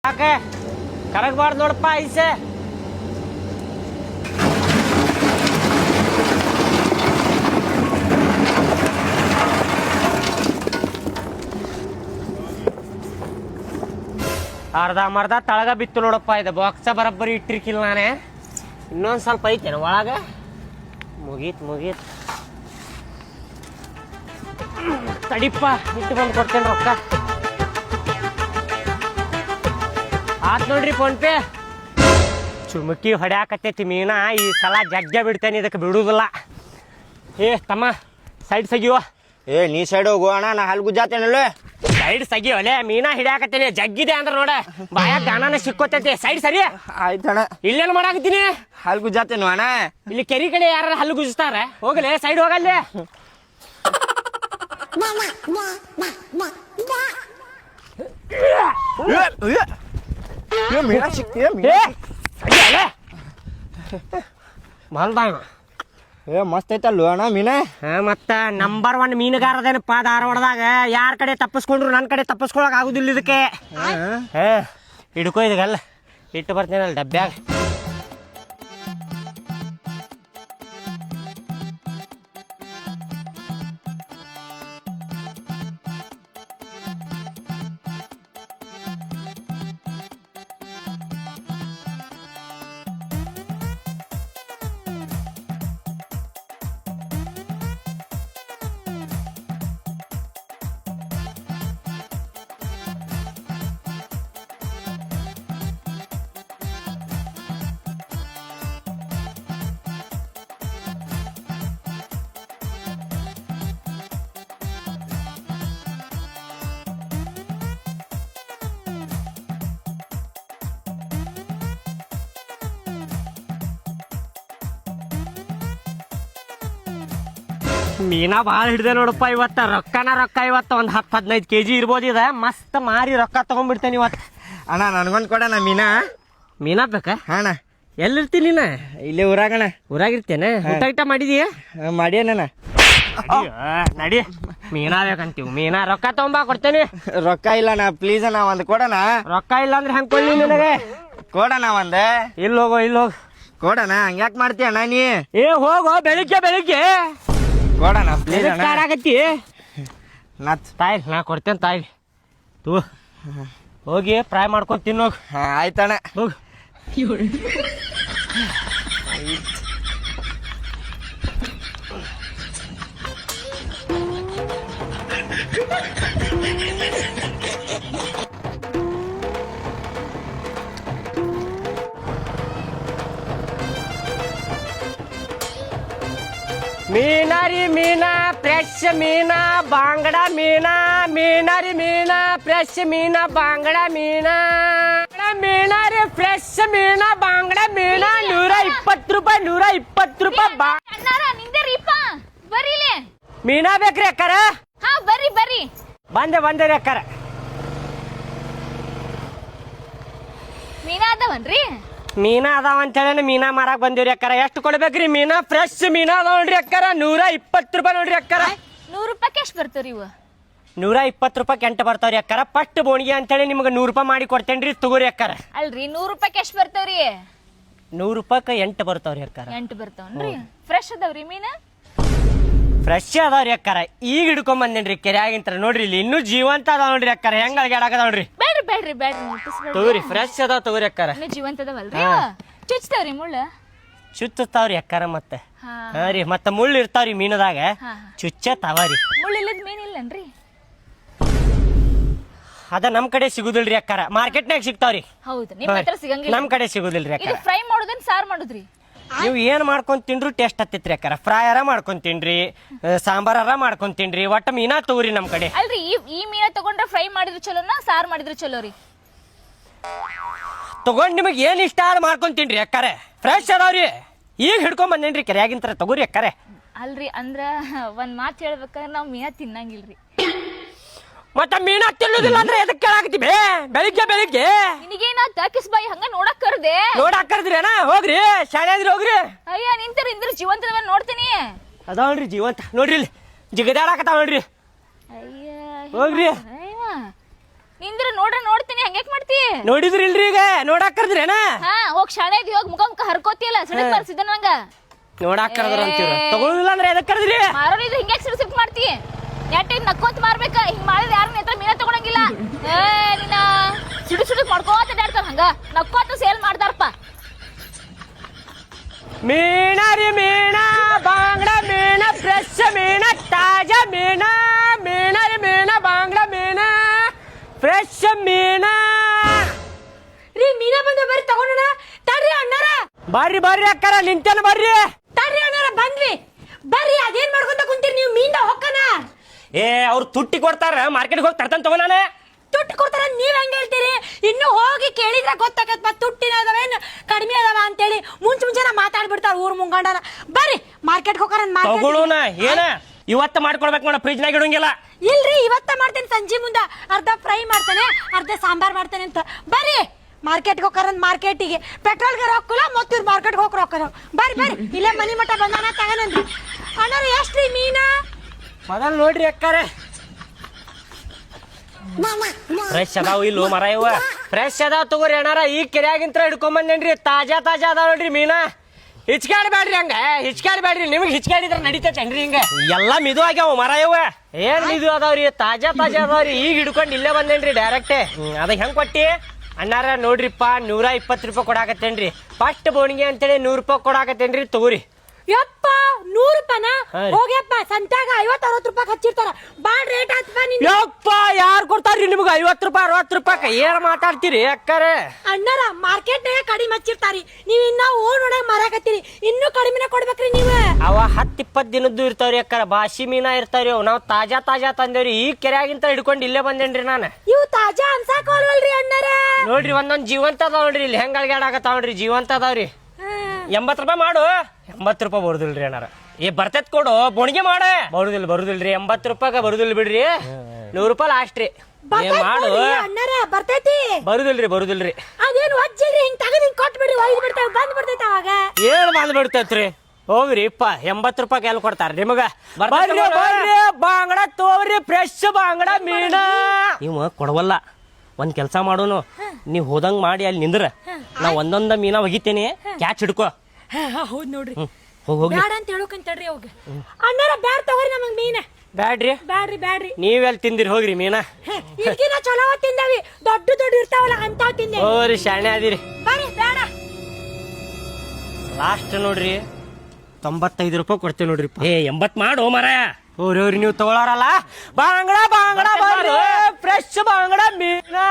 ಯಾಕೆ ಕರಗಬಾರ್ದು ನೋಡಪ್ಪ ಐಸೆ. ಅರ್ಧ ತಳಗ ಬಿತ್ತು ನೋಡಪ್ಪ. ಇದು ಬಾಕ್ಸ ಬರಬ್ಬರಿ ಇಟ್ಟಿರ್ಕಿಲ್ಲ ನಾನೇ. ಇನ್ನೊಂದು ಸ್ವಲ್ಪ ಐತೇನು ಒಳಗೆ. ಮುಗೀತ್ ತಡಿಪ್ಪ, ಇಟ್ಟು ಬಂದು ಕೊಡ್ತೇನೆ ರೊಕ್ಕ. ಆತ್ ನೋಡ್ರಿ ಫೋನ್ ಪೇ. ಚುಮಕಿ ಹೊಡ್ಯಾಕತ್ತೈತಿ ಮೀನಾ. ಈ ಸಲ ಜಗ್ಗ ಬಿಡ್ತೇನೆ, ಇದಕ್ಕೆ ಬಿಡುದಿಲ್ಲ. ಏ ತಮ್ಮ ಸೈಡ್ ಸಗಿವ. ನೀ ಸೈಡ್ ಹೋಗು ಅಣ್ಣ, ನಾ ಹಲ್ ಗುಜ್ಜಾತೇನಲ್ಲ. ಸೈಡ್ ಸಗಿವಲೆ, ಮೀನಾ ಹಿಡ್ಯಾಕತ್ತೇನೆ. ಜಗ್ಗಿದೆ ಅಂದ್ರೆ ನೋಡ ಬಾಯಾಗ ಗಾಣನ ಸಿಕ್ಕೋತೈತಿ. ಸೈಡ್ ಸರಿ. ಆಯ್ತಣ್ಣ. ಇಲ್ಲೇನು ಮಾಡಾಕತ್ತೀನಿ? ಹಲ್ ಗುಜ್ಜಾತೇನು ಅಣ್ಣ? ಇಲ್ಲಿ ಕೆರಿ ಕಡೆ ಯಾರು ಹಲ್ಲು ಗುಜ್ತಾರ? ಹೋಗಲೆ ಸೈಡ್ ಹೋಗಲ್ಲೇ. ಮಸ್ತ್ ಐತಲ್ವ ಅಣ್ಣ ಮೀನ? ಮತ್ತ ನಂಬರ್ 1 ಮೀನುಗಾರದೇನಪ್ಪ ಧಾರವಾಡದಾಗ. ಯಾರ ಕಡೆ ತಪ್ಪಿಸ್ಕೊಂಡ್ರು ನನ್ನ ಕಡೆ ತಪ್ಪಿಸ್ಕೊಳಕ್ ಆಗುದಿಲ್ಲ ಇದಕ್ಕೆ. ಹಿಡ್ಕೊ ಇದಗಲ್ಲ, ಇಟ್ಟು ಬರ್ತೀನಲ್ಲ ಡಬ್ಬ್ಯಾಗ. ಮೀನಾ ಭಾಳ ಹಿಡ್ದೆ ನೋಡಪ್ಪ ಇವತ್ತ. ರೊಕ್ಕ ಇವತ್ತು ಒಂದು 10-15 kg ಇರ್ಬೋದು. ಇದೆ ಮಸ್ತ್ ಮಾರಿ ರೊಕ್ಕ ತಗೊಂಡ್ಬಿಡ್ತೇನೆ ಇವತ್ತು. ಅಣ್ಣ ನನ್ಗೊಂದು ಕೊಡಣ ಮೀನಾ ಬೇಕಾ? ಅಣ್ಣ ಎಲ್ಲಿರ್ತೀನಿ ನೀನು? ಇಲ್ಲೇ ಊರಾಗಣ. ಊರಾಗಿರ್ತೇನೆ. ಊಟ ಮಾಡಿದೀಯ? ಮಾಡ್ಯಾನ. ನಡಿ, ಮೀನಾ ಬೇಕಂತೀವಿ. ಮೀನಾ ರೊಕ್ಕ ತಗೊಂಬಾ, ಕೊಡ್ತೇನೆ. ರೊಕ್ಕ ಇಲ್ಲ ನಾ, ಪ್ಲೀಸ್ ಅಣ್ಣ ಒಂದು ಕೊಡಣ. ರೊಕ್ಕ ಇಲ್ಲ ಅಂದ್ರೆ ಹೆಂಗ್ ಕೊಡ್ಲಿ ನಿನಗೆ? ಕೊಡಣ ಒಂದು. ಇಲ್ಲಿ ಹೋಗು ಕೊಡಣ. ಹಂಗ್ಯಾಕೆ ಮಾಡ್ತೀಯ ಅಣ್ಣ ನೀ? ಹೋಗೋ ಬೆಳಿಗ್ಗೆ ಕೊಡಣ ಪ್ಲೀಸ್ ಅಣ್ಣ. ಆಗತ್ತಿ ತಾಯಿ, ನಾ ಕೊಡ್ತೇನೆ ತಾಯಿ. ತೂ ಹೋಗಿ ಫ್ರೈ ಮಾಡ್ಕೊಂಡು ತಿನ್ನೋಗಿ. ಆಯ್ತಣ್ಣ ಹೋಗು. ಮೀನಾರಿ ಮೀನಾ, ಫ್ರೆಶ್ ಮೀನಾ, ಬಾಂಗಡ ಮೀನಾ. ಮೀನಾರಿ ಮೀನಾ, ಫ್ರೆಶ್ ಮೀನಾ, ಬಾಂಗಡ ಮೀನಾ. ಮೀನಾರಿ ಫ್ರೆಶ್ ಮೀನಾ, ಬಾಂಗಡ ಮೀನಾ. 120 ರೂಪಾಯಿ, 120 ರೂಪಾಯಿ. ಮೀನಾ ಬೇಕ್ರಿ ಅಕ್ಕಾರ? ಬರ್ರಿ. ಬಂದೆ ರೀ ಅಕ್ಕಾರ. ಮೀನಾ ಅದಾವನ್ರಿ? ಮೀನಾ ಅದಾವ ಅಂತೇಳಿ ಮೀನಾ ಮಾರಾಕ್ ಬಂದಿವ್ರಿ ಅಕ್ಕಾರ. ಎಷ್ಟು ಕೊಡ್ಬೇಕ್ರಿ? ಮೀನಾ ಫ್ರೆಶ್ ಮೀನಾ ಅದಾವ ನೋಡ್ರಿ ಅಕ್ಕಾರ. 120 ರೂಪಾಯಿ ನೋಡ್ರಿ ಅಕ್ಕಾರ. 100 ರೂಪಾಯಿ ಎಷ್ಟು ಬರ್ತಾವ್ರಿ ಇವ? 120 ರೂಪಾಯಿ ಎಂಟು ಬರ್ತಾವ್ರಿ ಅಕ್ಕಾರ. ಫಸ್ಟ್ ಬೋಣಿಗೆ ಅಂತೇಳಿ ನಿಮ್ಗೆ 100 ರೂಪಾಯಿ ಮಾಡಿ ಕೊಡ್ತೇನ್ರಿ, ತಗೋರಿ ಅಕ್ಕಾರ. ಅಲ್ರಿ 100 ರೂಪಾಯಿ ಎಷ್ಟು ಬರ್ತಾವ್ರಿ? 100 ರೂಪಾಯಿ 8 ಬರ್ತಾವ್ರಿ ಅಕ್ಕಾರ. 8 ಬರ್ತಾವನ್ರಿ. ಫ್ರೆಶ್ ಅದಾವ್ರಿ ಮೀನಾ? ಫ್ರೆಶ್ ಅದಾವ್ರಿ ಅಕ್ಕಾರ. ಈಗ ಹಿಡ್ಕೊಂಡ್ ಬಂದೇನ್ರಿ ಕೆರೆಯಾಗಿಂತ. ನೋಡ್ರಿ ಇಲ್ಲಿ ಇನ್ನೂ ಜೀವಂತ ಅದಾವ ನೋಡ್ರಿ ಅಕ್ಕಾರ. ಹೆಂಗ್ ಅಳಗ್ಯಾಡಕದ ನೋಡ್ರಿ. ಬೇಡ್ರಿ ತಗೋರಿ, ಫ್ರೆಶ್ ಅದಾವ ತಗೋರಿ ಅಕ್ಕಾರ. ಜೀವಂತ ಅದಾವಲ್ರಿ? ಚುಚ್ತಾವ್ರಿ ಮುಳ್ಳ? ಚುಚ್ಚತಾವ್ರಿ ಅಕ್ಕಾರ. ಮತ್ತೆ ಹಾ ರೀ, ಮತ್ತೆ ಮುಳ್ಳು ಇರ್ತಾವ್ರಿ ಮೀನದಾಗ, ಚುಚ್ಚತಾವರಿ. ಮುಳ್ಳು ಇಲ್ಲದ ಮೀನ್ ಇಲ್ಲನ್ರಿ? ಅದ ನಮ್ ಕಡೆ ಸಿಗುದಿಲ್ರಿ ಅಕ್ಕಾರ. ಮಾರ್ಕೆಟ್ನಾಗ ಸಿಗ್ತಾವ್ರಿ. ಹೌದು, ನಿಮ್ ಹತ್ರ ಸಿಗಂಗಿಲ್ಲ. ನಮ್ ಕಡೆ ಸಿಗುದಿಲ್ರಿ ಅಕ್ಕಾರ. ಫ್ರೈ ಮಾಡೋದನ್ ಸಾರ್ ಮಾಡುದ್ರಿ? ನೀವು ಏನ್ ಮಾಡ್ಕೊಂಡ್ ತಿನ್ರು ಟೇಸ್ಟ್ ಹತ್ತಿತ್ರಿ ಅಕ್ಕಾರ. ಫ್ರೈಯರ ಮಾಡ್ಕೊಂಡ್ ತಿನ್ರಿ, ಸಾಂಬಾರ ಮಾಡ್ಕೊಂಡ್ ತಿನ್ರಿ, ಒಟ್ಟ ಮೀನಾ ತಗೋರಿ ನಮ್ ಕಡೆ. ಅಲ್ರಿ ಈ ಮೀನಾ ತಗೊಂಡ್ರ ಫ್ರೈ ಮಾಡಿದ್ರು ಚಲೋನಾ ಸಾರ್ ಮಾಡಿದ್ರು ಚಲೋ ರೀ? ತಗೊಂಡ್ ನಿಮಗ್ ಏನ್ ಇಷ್ಟ ಅದ ಮಾಡ್ಕೊಂಡ್ ತಿನ್ರಿ ಅಕ್ಕಾರ. ಫ್ರೆಶ್ ಅದಾವ್ರಿ. ಈಗ ಹಿಡ್ಕೊಂಡ್ ಬಂದೇನ್ರಿ ಕೆರೆಯಾಗಿಂತ. ತಗೋರಿ ಅಕ್ಕಾರ. ಅಲ್ರಿ ಅಂದ್ರ ಒಂದ್ ಮಾತು ಹೇಳ್ಬೇಕಂದ್ರ ನಾವ್ ಮೀನಾ ತಿನ್ನಂಗಿಲ್ರಿ. ಮತ್ತ ಮೀನಾ ತಿನ್ನೋದಿಲ್ಲ ಅಂದ್ರೆ ಎದಕ್ ಕೇಳಾಕತ್ತಿ? ಬೆಳಿಗ್ಗೆ ನಿನಗೇನಾತ ಕಿಸ್ಬಾಯಿ ಹಂಗ ನೋಡಕ್ ಕರ್ದೆ? ನೋಡಕ್ ಕರ್ದ್ರೇನ? ಹೋಗ್ರಿ, ಶಾಲೆ ಹೋಗ್ರಿ. ಅಯ್ಯ ನಿಂತಿರ ಜೀವಂತದ ನೋಡ್ತೀನಿ. ಅದಾವಲ್ರಿ ಜೀವಂತ. ನೋಡ್ರಿ ಇಲ್ಲಿ ಜಿಗದಾಡಕತ್ತಾವ ನೋಡ್ರಿ. ಅಯ್ಯ ಹೋಗ್ರಿ. ಇಂದ್ರ ನೋಡ್ತೀನಿ ಹಂಗ್ಯಾಕ್ ಮಾಡ್ತಿ ನೋಡಿದ್ರಿ ಇಲ್ರಿ ಈಗ ನೋಡಾಕ್ ಕರ್ದ್ರೇನ ಹಾ ಹೋಗ್ ಶಾಣೆದಿ ಹೋಗ್ ಮುಖ ಹರ್ಕೋತಿಯಲ್ಲ ಸಿಡಕ್ ಬರ್ಸಿದ ನಂಗ ನೋಡಾಕ್ ಕರ್ದ್ರ ಅಂತೀರ ತಗೊಳುದಿಲ್ಲ ಅಂದ್ರೆ ಎದಕ್ ಕರ್ದ್ರಿ ಮಾರೋರಿ ಇದು ಹಿಂಗ್ಯಾಕ್ ಸಿಡ್ಸಿಟ್ ಮಾಡ್ತಿ ನೆಟ್ಟಿ ನಕ್ಕೋತ್ ಮಾರ್ಬೇಕ ಹಿಂಗ್ ಮಾಡಿದ್ರೆ ಯಾರು ನಿತ್ರ ಮೀನ ತಗೊಳಂಗಿಲ್ಲ ನಿನ್ನ ಸಿಡು ಮಾಡ್ಕೋತ ಅಡ್ಯಾಡ್ತಾರ ಹಂಗ ನಕ್ಕೋತ ಸೇಲ್ ಮಾಡ್ತಾರಪ್ಪ ಮೀನಾ ರೀ ಮೀನಾ ಬಾಂಗ್ಡಾ ಮೀನಾ ಫ್ರೆಶ್ ಮೀನಾ ತಾಜಾ ಮೀನಾ ಮೀನಾ ರೀ ಮೀನಾ ಬಾಂಗ್ಡಾ ಮೀನಾ ಫ್ರೆಶ್ ಮೀನಾ ರೀ ಮೀನಾ ಬಂದ ಬರ್ರಿ ತಗೊಂಡೋಣ ತಡ್ರಿ ಅಣ್ಣಾರ ಬರ್ರಿ ಅಕ್ಕಾರ ನಿಂತೇನ ಬರ್ರಿ ತಡ್ರಿ ಅಣ್ಣಾರ ಬಂದ್ವಿ ಬರ್ರಿ ಅದೇನ್ ಮಾಡ್ಕೊಂತ ಕುಂತೀರಿ ನೀವು ಮೀನ್ದ ಹೊಕ್ಕನ ಏ ಅವ್ರು ತುಟ್ಟಿ ಕೊಡ್ತಾರ ಮಾರ್ಕೆಟ್ಗೆ ಹೋಗಿ ತರ್ತಂತ ತಗೋ ನಾನು ತುಟ್ಟಿ ಕೊಡ್ತಾರ ನೀವ್ ಹೆಂಗ್ ಹೇಳ್ತೀರಿ ಇನ್ನು ಹೋಗಿ ಕೇಳಿದ್ರ ಗೊತ್ತಾಗತ್ ತುಟ್ಟಿನ ಅದಾವೇನ್ ಕಡಿಮೆ ಅದಾವ ಅಂತೇಳಿ ಮುಂಚೆ ಮಾತಾಡ್ಬಿಡ್ತಾರ ಊರ್ ಮುಂಗಂಡನ ಬರ್ರಿ ಮಾರ್ಕೆಟ್ ಹೋಗಾರ ತಗೊಳುನ ಏನ ಇವತ್ತ ಮಾಡ್ಕೊಡ್ಬೇಕು ನೋಡ ಫ್ರಿಜ್ನಾಗ ಇಡಂಗಿಲ್ಲ ಇಲ್ರಿ ಇವತ್ತ ಮಾಡ್ತೇನೆ ಸಂಜೆ ಮುಂದ ಅರ್ಧ ಫ್ರೈ ಮಾಡ್ತೇನೆ ಅರ್ಧ ಸಾಂಬಾರ್ ಮಾಡ್ತೇನೆ ಅಂತ ಬರ್ರಿ ಮಾರ್ಕೆಟ್ಗೆ ಹೋಗಾರ ಮಾರ್ಕೆಟಿಗೆ ಪೆಟ್ರೋಲ್ಗೆ ರೊಕ್ಕಲ್ಲ ಮತ್ತ ಇವ್ರು ಮಾರ್ಕೆಟ್ಗೆ ಹೋಗಿ ರೊಕ್ಕದ ಬರ್ರಿ ಇಲ್ಲೇ ಮನಿ ಮಠ ಬಂದಾನ ತಗನಂದ್ರಿ ಅಣ್ಣಾರ ಎಷ್ಟ್ರಿ ಮೀನಾ ಮೊದಲ್ ನೋಡ್ರಿ ಅಕ್ಕಾರೆ ಫ್ರೆಶ್ ಅದಾವ ಇಲ್ಲೋ ಮರ ಇವ ಫ್ರೆಶ್ ಅದಾವ ತಗೋರಿ ಅಣ್ಣಾರ ಈಗ ಕೆರೆಯಾಗಿಂತ್ರ ಹಿಡ್ಕೊಂಬಂದೇನ್ರಿ ತಾಜಾ ಅದಾವ ನೋಡ್ರಿ ಮೀನಾ ಹಿಚ್ಕಾಡ್ಬೇಡ್ರಿ ಹಂಗ ಹಿಚ್ಕಾಡ್ಬೇಡ್ರಿ ನಿಮ್ಗೆ ಹಿಚ್ಕಾಡಿದ್ರ ನಡೀತೇನ್ರಿ ಹಿಂಗ ಎಲ್ಲಾ ಮಿದು ಆಗ್ಯಾವ ಮರ ಇವ ಏನ್ ಮಿದು ಅದಾವ್ರಿ ತಾಜಾ ಅದಾವ್ರಿ ಈಗ ಹಿಡ್ಕೊಂಡ್ ಇಲ್ಲೇ ಬಂದೇನ್ರಿ ಡೈರೆಕ್ಟ್ ಅದ ಹೆಂಗ್ ಕೊಟ್ಟಿ ಅಣ್ಣಾರ ನೋಡ್ರಿಪ್ಪ 120 ರೂಪಾಯಿ ಕೊಡಾಕತ್ತೇನ್ರಿ ಫಸ್ಟ್ ಬೋಣಿಗೆ ಅಂತೇಳಿ 100 ರೂಪಾಯಿ ಕೊಡಾಕತ್ತೇನ್ರಿ ತಗೋರಿ ಯಪ್ಪ 100 ರೂಪಾಯಿನ ಹೋಗ್ಯಪ್ಪ ಸಂತ್ಯಾಗ 50-60 ರೂಪಾಯಿ ಹಚ್ಚಿರ್ತಾರ ಬಾಳ್ ರೇಟ್ ಆತ್ಪ ನಿನ್ ಯಪ್ಪ ಯಾರು ಕೊಡ್ತಾರ್ರಿ ನಿಮ್ಗೆ 50 ರೂಪಾಯಿ 60 ರೂಪಾಯಿ ಏನ್ ಮಾತಾಡ್ತೀರಿ ಅಕ್ಕಾರೆ ಅಣ್ಣಾರ ಮಾರ್ಕೆಟ್ನಾಗ ಕಡಿಮೆ ಹಚ್ಚಿರ್ತಾರಿ ನೀವ್ ಇನ್ನ ಓನ್ ಒಳಗ್ ಮಾರಾಕತ್ತೀರಿ ಇನ್ನೂ ಕಡಿಮೆನ ಕೊಡ್ಬೇಕ್ರಿ ನೀವ ಅವ 10-20 ದಿನದ್ದು ಇರ್ತಾವ್ರಿ ಅಕ್ಕಾರ ಬಾಸಿ ಮೀನಾ ಇರ್ತಾವ್ರಿ ಅವ್ ನಾವ್ ತಾಜಾ ತಂದೇವ್ರಿ ಈ ಕೆರೆಯಾಗಿಂತ ಹಿಡ್ಕೊಂಡ್ ಇಲ್ಲೇ ಬಂದೇನ್ರಿ ನಾನು ಇವು ತಾಜಾ ಅನ್ಸಾಕೋಲ್ವಲ್ರಿ ಅಣ್ಣಾರ ನೋಡ್ರಿ ಒಂದೊಂದ್ ಜೀವಂತ ಅದಾವ ನೋಡ್ರಿ ಇಲ್ಲಿ ಹೆಂಗ್ ಅಳ್ಗ್ಯಾಡಾಕತ್ತಾವ ನೋಡ್ರಿ ಜೀವಂತ ಅದಾವ್ರಿ 80 ರೂಪಾಯಿ ಮಾಡು 80 ರೂಪಾಯಿ ಬರುದಿಲ್ರಿ ಅಣ್ಣಾರ ಏ ಬರ್ತೈತ್ ಕೊಡು ಬೋಣಿಗೆ ಮಾಡ ಬರುದಿಲ್ರಿ 80 ರೂಪಾಯಿಗ ಬರುದಿಲ್ಲ ಬಿಡ್ರಿ 100 ರೂಪಾಯಿ ಲಾಸ್ಟ್ ರೀ ಮಾಡು ಅಣ್ಣಾರ ಬರ್ತೈತಿ ಬರುದಿಲ್ರಿ ಅದೇನು ವಜ್ಜಿಲ್ರಿ ಹಿಂಗ್ ತಗದ್ ಹಿಂಗ್ ಕೊಟ್ಟು ಬಿಡ್ರಿ ಒಯ್ದು ಬಿಡ್ತಾವ ಬಂದ್ ಬಿಡ್ತೈತಿ ಅವಾಗ ಏನ್ ಬಂದ್ ಬಿಡ್ತೈತ್ರಿ ಹೋಗ್ರಿ ಇಪ್ಪ 80 ರೂಪಾಯಿ ಎಲ್ಲಿ ಕೊಡ್ತಾರ ನಿಮಗ ಬರ್ರಿ ಬಾಂಗಡ ತೋರಿ ಫ್ರೆಶ್ ಬಾಂಗಡ ಮೀನ ಇವ ಕೊಡವಲ್ಲ ಒಂದ್ ಕೆಲ್ಸ ಮಾಡೋನು ನೀವ್ ಹೋದಂಗ್ ಮಾಡಿ ಅಲ್ಲಿ ನಿಂದ್ರ ನಾ ಒಂದೊಂದ ಮೀನಾ ಒಗಿತೇನೆ ಕ್ಯಾಚ್ ಹಿಡ್ಕೋ ಹೌದ್ ನೋಡ್ರಿ ಹೋಗಿ ಬ್ಯಾಡ ಅಂತ ಹೇಳೋಕಂತಡ್ರಿ ಹೋಗ ಅಣ್ಣಾರ ಬ್ಯಾಡ್ ತಗೋರಿ ನಮಗ್ ಮೀನ ಬ್ಯಾಡ್ರಿ ನೀವೆಲ್ಲಿ ತಿಂದಿರಿ ಹೋಗ್ರಿ ಮೀನಾ ಇದಕ್ಕಿನ ಚಲೋ ತಿಂದವಿ ದೊಡ್ಡ ಇರ್ತಾವಲ್ಲ ಅಂತ ತಿಂದೆ ಹೋಗ್ರಿ ಶಾಣೆ ಅದಿರಿ ಬರ್ರಿ ಬ್ಯಾಡ ಲಾಸ್ಟ್ ನೋಡ್ರಿ 95 ರೂಪಾಯಿ ಕೊಡ್ತೇವೆ ನೋಡ್ರಿ ಏ 80 ಮಾಡು ಮರ ಹೋರಿ ನೀವು ತಗೊಳಾರಲ್ಲ ಬಾಂಗಡ ಬರ್ರಿ ಫ್ರೆಶ್ ಬಾಂಗಡ ಮೀನಾ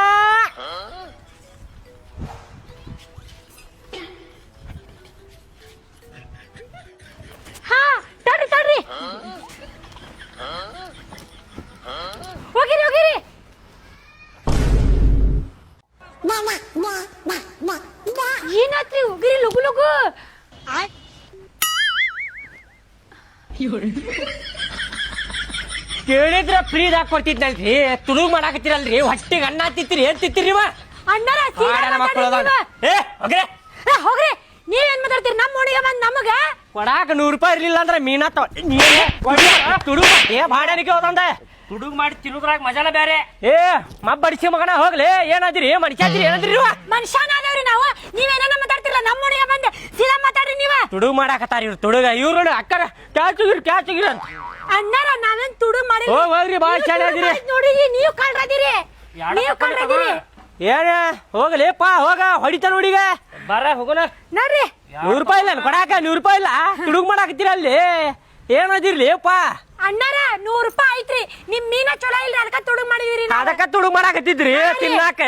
ಹಾ ತಡ್ರಿ ಹೋಗಿರಿ ಏನಾತ್ರಿ ಹೋಗಿರಿ ಲಗು ಕೇಳಿದ್ರ ಫ್ರೀದಾಗ ಕೊಡ್ತಿದ್ನಲ್ರಿ ತುಳುಗ್ ಮಾಡಾಕತ್ತೀರಲ್ರಿ ಹೊಟ್ಟಿಗೆ ಅನ್ನ ತಿತ್ತೀರಿ ಏನ್ ತಿತ್ತೀರಿ ನೀವ ಅಣ್ಣಾರ ಮಕ್ಕಳು ಹೋಗ್ರಿ ನೀವೇನ್ ಮಾತಾಡ್ತೀರಿ ನಮ್ಮ ಓಣಿಗೆ ಬಂದ್ ನಮಗ ಕೊಡಾಕ 100 ರೂಪಾಯಿ ಇರ್ಲಿಲ್ಲ ಅಂದ್ರ ಮೀನಾ ತುಡುಗ್ ಭಾಡ್ಯಾನಿಗೆ ಹೋದಂದ ತುಡುಗ್ ಮಾಡಿ ತಿನ್ನೋದ್ರಾಗ ಮಜಾನ ಬೇರೆ ಮಬ್ಬಡಿಸಿ ಮಗನ ಹೋಗ್ಲಿ ಏನಾದಿರಿ ಮನುಷ್ಯಾದಿರಿ ಏನಾದ್ರಿ ಮನುಷ್ಯನಾದವ್ರಿ ನಾವು ನೀವೇನ ಮಾತಾಡ್ತಿರಲ್ಲ ನಮ್ಮ ಓಣಿಗೆ ಬಂದ್ ಸೀದಾ ಮಾತಾಡ್ರಿ ನೀವ ತುಡುಗ್ ಮಾಡಾಕತ್ತಾರ ಇವ್ರು ತುಡುಗ ಇವ್ರು ಅಕ್ಕರ ಕ್ಯಾಚುಗಿರಿ ಅಂತ ಅಣ್ಣಾರ ನಾವೇನ್ ತುಡುಗ್ ಮಾಡಿ ಹೋಗ್ರಿ ಬಾಳ ಚೆನ್ನಾಗಿರಿ ನೋಡಿ ನೀವು ಕಳ್ರದಿರಿ ಏನ ಹೋಗ್ಲಿಪ್ಪ ಹೋಗ ಹೊಡಿತ ನೋಡಿಗ ಬರ ಹೋಗೋಣ ನೋಡ್ರಿ 100 ರೂಪಾಯಿ ಇಲ್ಲ ಕೊಡಾಕ 100 ರೂಪಾಯಿ ಇಲ್ಲ ತುಡುಗ್ ಮಾಡಾಕತ್ತೀರ ಅಲ್ಲಿ ಏನದಿರ್ಲಿ ಅಪ್ಪ ಅಣ್ಣಾರ 100 ರೂಪಾಯಿ ಐತ್ರಿ ನಿಮ್ ಮೀನ ಚಲೋ ಇಲ್ರಿ ಅದಕ್ಕ ತುಡುಗ್ ಮಾಡಿದಿರಿ ಅದಕ್ಕ ತುಡುಗ್ ಮಾಡಾಕತ್ತಿದ್ರಿ ತಿನ್ನಾಕ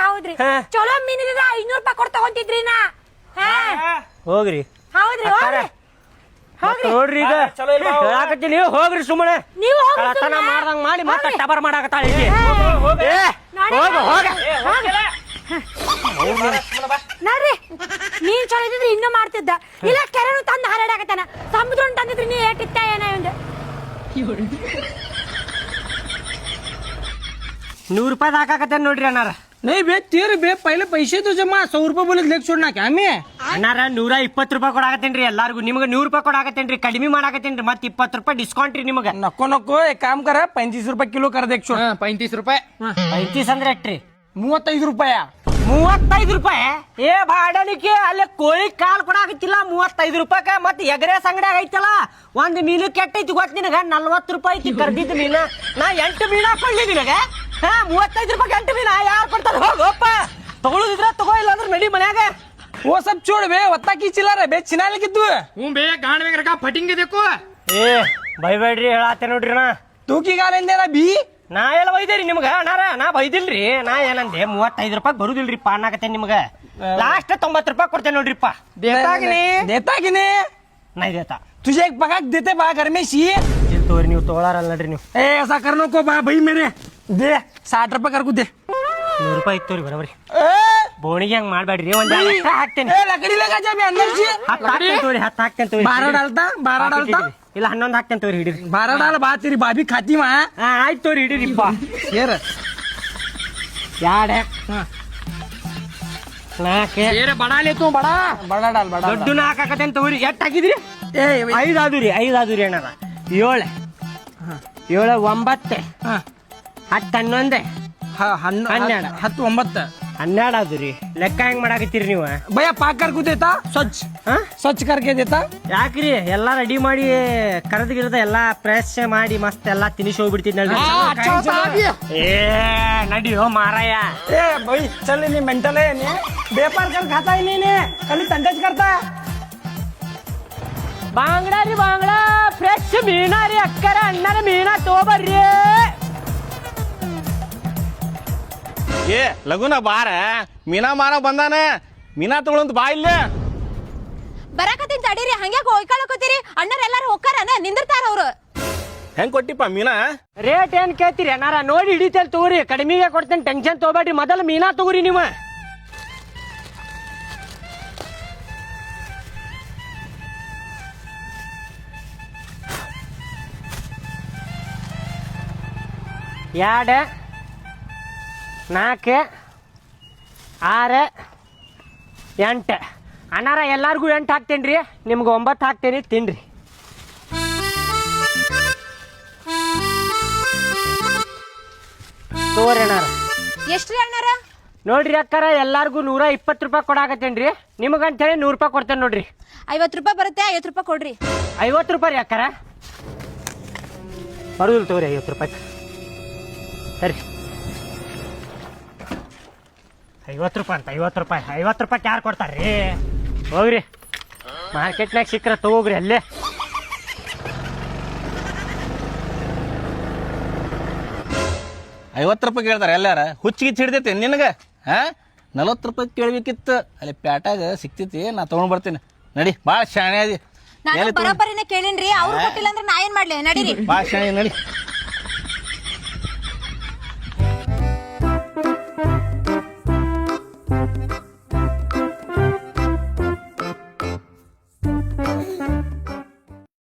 ಹೌದ್ರಿ ಚಲೋ ಮೀನಿದ 500 ರೂಪಾಯಿ ಕೊಟ್ಟು ತಗೊಂತಿದ್ರಿ ನಾ ಹೋಗ್ರಿ ನೋಡ್ರಿ ಈಗ ಹೇಳಾಕತ್ತೀನಿ ಹೋಗ್ರಿ ಸುಮ್ಮನೆ ನೀವು ಮಾಡ್ದಂಗ್ ಮಾಡಿ ಮತ್ತೆ ಟಬರ್ ಮಾಡಾಕತ್ತಾಳ ನೋಡ್ರಿ ನೀನ್ ಚಲೋ ಇದ್ದಿದ್ರೆ ಇನ್ನೂ ಮಾಡ್ತಿದ್ದ ಇಲ್ಲ ಕೆರೆನು ತಂದು ಹಾರಾಡಕತ್ತಾನ ಸಮುದ್ರ ತಂದಿದ್ರಿ ನೀ ಏಟಿತ್ತ ಏನ ಇವಂದು 100 ರೂಪಾಯಿ ಹಾಕಾಕತ್ತೇನ್ ನೋಡ್ರಿ ಅಣ್ಣಾರ नहीं बे तेरे बे पहले पैसे तो जमा 100 रुपये बोले लेके छोड़ना क्या हमें ಅಣ್ಣಾರ 120 ರೂಪಾಯಿ ಕೊಡಾಕತ್ತೇನ್ರಿ ಎಲ್ಲಾರ್ಗು ನಿಮ್ಗೆ 100 ರೂಪಾಯಿ ಕೊಡಾಕತ್ತೇನ್ರಿ ಕಡಿಮೆ ಮಾಡಾಕತ್ತೇನ್ರಿ ಮತ್ತೆ 20 ರೂಪಾಯಿ ಡಿಸ್ಕೌಂಟ್ ರೀ ನಿಮಗೆ नको नको एक काम कर 35 रुपये किलो कर दे छोड़ 35 रुपये 35 ಅಂದ್ರೆ ಎಷ್ಟ್ರಿ 35 रुपया 35 ರೂಪಾಯಿ ಏ ಬಾಡಲಿಕ್ಕೆ ಅಲ್ಲಿ ಕೋಳಿ ಕಾಲ್ ಕೊಡಾಕತ್ತಿಲ್ಲ 35 ರೂಪಾಯಿಕ ಮತ್ತೆ ಎಗರೆ ಸಂಗಡ್ಯಾಗ ಐತಲ್ಲ ಒಂದ್ ಮೀನು ಕೆಟ್ಟೈತಿ ಗೊತ್ತ ನಿನಗ 40 ರೂಪಾಯಿ ಐತಿ ಕರ್ದಿದ್ದ ಮೀನ ನಾ 8 ಮೀನ ಹಾಕೊಳ್ಳಿ ನಿನಗ 35 ರೂಪಾಯಿ 8 ಮೀನ ಯಾರು ಕೊಡ್ತಾರ ಹೋಗಪ್ಪ ತಗೊಳುದಿದ್ರ ತಗೋ ಇಲ್ಲ ಅಂದ್ರೆ ನಡಿ ಮನ್ಯಾಗ वो सब छोड़ बे वत्ता की चिल्ला रहे बे चिना लेकिन हूँ बे गांड में रखा फटिंगे देखो ಏ ಬೈಬೇಡ್ರಿ ಹೇಳಾತೆ ನೋಡ್ರಿ ನಾ तू की गाल बी ನಾ ಎಲ್ಲ ಬೈದೇರಿ ನಿಮ್ಗ ಅಣ್ಣಾರ ನಾ ಬೈದಿಲ್ರಿ ನಾ ಏನಂದೆ 35 ರೂಪಾಯಿ ಬರುದಿಲ್ರಿ ಪಾನಾಕತ್ತೆ ನಿಮ್ಗ ಲಾಸ್ಟ್ 90 ರೂಪಾಯಿ ಕೊಡ್ತೇನೆ ನೋಡ್ರಿಪ್ಪ देता कि नहीं ನಾ ದೇತಾ तुझे एक पकाक देते बा घर में सी ತೋರಿ ನೀವು ತಗೊಳಾರಲ್ಲ ನೋಡ್ರಿ ನೀವು ए ऐसा करने को बा भाई मेरे दे 60 रुपये कर को दे 100 ರೂಪಾಯಿ ಇತ್ತೋರಿ ಬರೋಬರಿ ए ಬೋಣಿಗೆ ಹಂಗ್ ಮಾಡ್ಬೇಡ್ರಿ ಒಂದ್ ಎಕ್ಸ್ಟ್ರಾ ಹಾಕ್ತೇನೆ ए लकड़ी लगा जा बे अंदर से 10 ಹಾಕ್ತೇನೆ ತೋರಿ 10 ಹಾಕ್ತೇನೆ ತೋರಿ 12 डालता 12 डालता ಇಲ್ಲ 11 ಹಾಕ್ತೇನೆ ತೋರಿ ಹಿಡಿರಿ 12 डाल बात तेरी भाभी खाती वहाँ ಆಯ್ತು ತೋರಿ ಹಿಡಿರಿಪ್ಪ शेर ಯಾಡೆ ನಾಕೆ तेरे बड़ा ले तू बड़ा बड़ा डाल बड़ा ದೊಡ್ಡ ಹಾಕಕತ್ತೇನೆ ತೋರಿ ಎಷ್ಟು ಹಾಕಿದ್ರಿ ए 5 ಆದುರಿ ಅಣ್ಣಾರ 7 7 9 हाँ 10 11 हाँ ಹನ್ನೆರಡು. 10 9 12 ಆದುರಿ ಲೆಕ್ಕ ಹೆಂಗ್ ಮಾಡಾಕತ್ತೀರಿ ನೀವು भैया पाक कर को देता स्वच्छ ಹಾ स्वच्छ करके देता ಯಾಕ್ರಿ ಎಲ್ಲಾ ರೆಡಿ ಮಾಡಿ ಕರೆದಿಗಿರದ ಎಲ್ಲಾ ಫ್ರೆಶ್ ಮಾಡಿ ಮಸ್ತ್ ಎಲ್ಲಾ ತಿನಿಸಿ ಹೋಗ್ಬಿಡ್ತಿದ್ನಲ್ರಿ अच्छा होता अभी ಏ ನಡಿಯೋ ಮಾರಾಯ ए भाई चल नहीं मेंटल है नहीं व्यापार कर खाता ही नहीं ने खाली तंडच करता ಬಾಂಗ್ಡಾ ರೀ ಬಾಂಗ್ಡಾ ಫ್ರೆಶ್ ಮೀನಾ ರೀ ಅಕ್ಕರ ಅಣ್ಣನ ಮೀನಾ ತಗೋಬರ್ರಿ ಏ ಲಗುನ ಬಾರ ಮೀನಾ ಮಾರ ಬಂದಾನ ಮೀನಾ ತಗೊಳಂತ ಬಾ ಇಲ್ಲೇ ಬರಾಕತ್ತೀನಿ ತಡೀರಿ ಹಂಗೆ ಹೋಯ್ಕೊಳಕೋತೀರಿ ಅಣ್ಣರ ಎಲ್ಲಾರು ಹೋಗ್ತಾರನ ನಿಂದಿರ್ತಾರ ಅವ್ರು ಹೆಂಗ್ ಕೊಟ್ಟಿಪ್ಪ ಮೀನಾ ರೇಟ್ ಏನ್ ಕೇಳ್ತೀರಿ ಅಣ್ಣಾರ ನೋಡಿ ಹಿಡಿತೇಲ್ ತಗೋರಿ ಕಡಿಮೆಗೆ ಕೊಡ್ತೇನೆ ಟೆನ್ಷನ್ ತಗೋಬೇಡ್ರಿ ಮೊದಲು ಮೀನಾ ತಗೋರಿ ನೀವು ಎರಡು 4 6 8 ಅಣ್ಣಾರ ಎಲ್ಲಾರ್ಗೂ 8 ಹಾಕ್ತೇನ್ರಿ ನಿಮ್ಗೆ 9 ಹಾಕ್ತೇನಿ ತಿನ್ರಿ ತೋರಿ ಅಣ್ಣಾರ ಎಷ್ಟ್ರಿ ಅಣ್ಣಾರ ನೋಡ್ರಿ ಅಕ್ಕಾರ ಎಲ್ಲಾರ್ಗೂ 120 ರೂಪಾಯಿ ಕೊಡಾಕತ್ತೇನ್ರಿ ನಿಮಗಂತೇಳಿ 100 ರೂಪಾಯಿ ಕೊಡ್ತೇನೆ ನೋಡ್ರಿ 50 ರೂಪಾಯಿ ಬರುತ್ತೆ 50 ರೂಪಾಯಿ ಕೊಡ್ರಿ 50 ರೂಪಾಯಿ ರೀ ಅಕ್ಕಾರ ಬರುದಿಲ್ಲ ತಗೋರಿ 50 ರೂಪಾಯಿ ಸರಿ 50 ರೂಪಾಯಿ ಅಂತ 50 ರೂಪಾಯಿ 50 ರೂಪಾಯಿ ಯಾರು ಕೊಡ್ತಾರ್ರಿ ಹೋಗ್ರಿ ಮಾರ್ಕೆಟ್ನಾಗ ಸಿಕ್ಕ್ರ ತಗೋಗ್ರಿ ಅಲ್ಲೇ ₹50 ಕೇಳ್ತಾರೆ ಎಲ್ಲಾರ ಹುಚ್ಚಿಗೆ ಹಿಡ್ದೈತಿ ನಿನಗೆ ಹಾ 40 ರೂಪಾಯಿ ಕೇಳ್ಬೇಕಿತ್ತು ಅಲ್ಲಿ ಪ್ಯಾಟಾಗ ಸಿಕ್ತೈತಿ ನಾ ತಗೊಂಡ್ ಬರ್ತೀನಿ ನಡಿ ಭಾಳ ಶಾಣೆ ಅದಿ ನಾನು ಬರೋಬ್ಬರಿನೇ ಕೇಳಿನ್ರಿ ಅವ್ರು ಕೊಟ್ಟಿಲ್ಲ ಅಂದ್ರೆ ನಾ ಏನ್ ಮಾಡ್ಲಿ ನಡೀರಿ ಭಾಳ ಶಾಣೆ ನಡಿ